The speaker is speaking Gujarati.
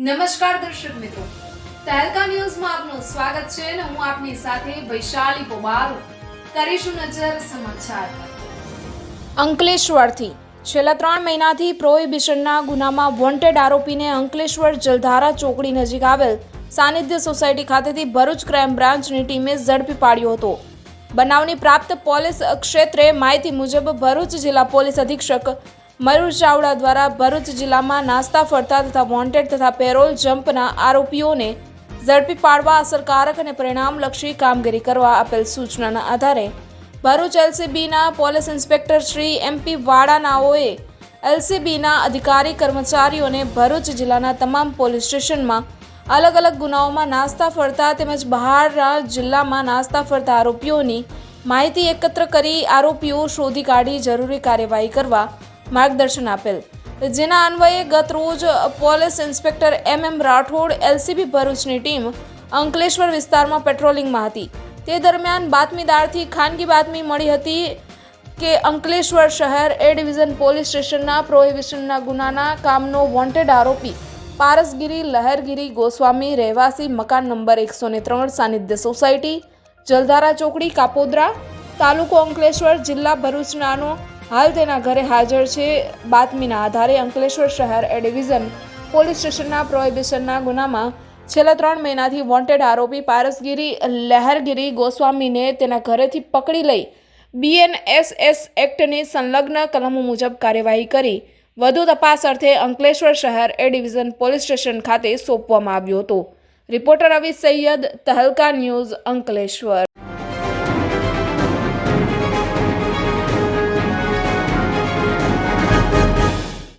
નમસ્કાર દર્શક મિત્રો, તહેલકા ન્યૂઝમાં આપનું સ્વાગત છે અને હું આપની સાથે વૈશાલી પોબારો. કરીશું નજર સમાચાર પર. અંકલેશ્વરથી છેલ્લા 3 મહિનાથી પ્રોહિબિશનના ગુનામાં વોન્ટેડ આરોપીને અંકલેશ્વર જલધારા ચોકડી નજીક આવેલ સાનિધ્ય સોસાયટી ખાતેથી ભરૂચ ક્રાઇમ બ્રાન્ચની ટીમે ઝડપી પાડ્યો હતો. બનાવની પ્રાપ્ત પોલીસ ક્ષેત્રે માહિતી મુજબ ભરૂચ જિલ્લા પોલીસ અધિક્ષક મયુર ચાવડા દ્વારા ભરૂચ જિલ્લામાં નાસ્તા ફરતા તથા વોન્ટેડ તથા પેરોલ જમ્પના આરોપીઓને ઝડપી પાડવા અસરકારક અને પરિણામલક્ષી કામગીરી કરવા આપેલ સૂચનાના આધારે ભરૂચ એલસીબીના પોલીસ ઇન્સ્પેક્ટર શ્રી એમપી વાડાનાઓએ એલસીબીના અધિકારી કર્મચારીઓને ભરૂચ જિલ્લાના તમામ પોલીસ સ્ટેશનમાં અલગ અલગ ગુનાઓમાં નાસ્તા ફરતા તેમજ બહારના જિલ્લામાં નાસ્તા ફરતા આરોપીઓની માહિતી એકત્ર કરી આરોપીઓ શોધી કાઢી જરૂરી કાર્યવાહી કરવા માર્ગદર્શન આપેલ, જેના અન્વયે ગત રોજ police inspector M Rathod LCB ભરૂચની ટીમ અંકલેશ્વર વિસ્તારમાં પેટ્રોલિંગમાં હતી. તે દરમિયાન બાતમીદારથી ખાનગી બાતમી મળી હતી કે અંકલેશ્વર શહેર એ ડિવિઝન પોલીસ સ્ટેશનના પ્રોહિબિશનના ગુનાના કામનો વોન્ટેડ આરોપી પારસગીરી લહેરગીરી ગોસ્વામી રહેવાસી મકાન નંબર 103 સાનિધ્ય સોસાયટી જલધારા ચોકડી કાપોદ્રા તાલુકો અંકલેશ્વર જિલ્લા ભરૂચનાનો હાલ તેના ઘરે હાજર છે. બાતમીના આધારે અંકલેશ્વર શહેર એ ડિવિઝન પોલીસ સ્ટેશનના પ્રોહિબિશનના ગુનામાં છેલ્લા 3 મહિનાથી વોન્ટેડ આરોપી પારસગીરી લહેરગીરી ગોસ્વામીને તેના ઘરેથી પકડી લઈ BNSS એક્ટની સંલગ્ન કલમો મુજબ કાર્યવાહી કરી વધુ તપાસ અર્થે અંકલેશ્વર શહેર એ ડિવિઝન પોલીસ સ્ટેશન ખાતે સોંપવામાં આવ્યો હતો. રિપોર્ટર રવિ સૈયદ, તહેલકા ન્યૂઝ, અંકલેશ્વર.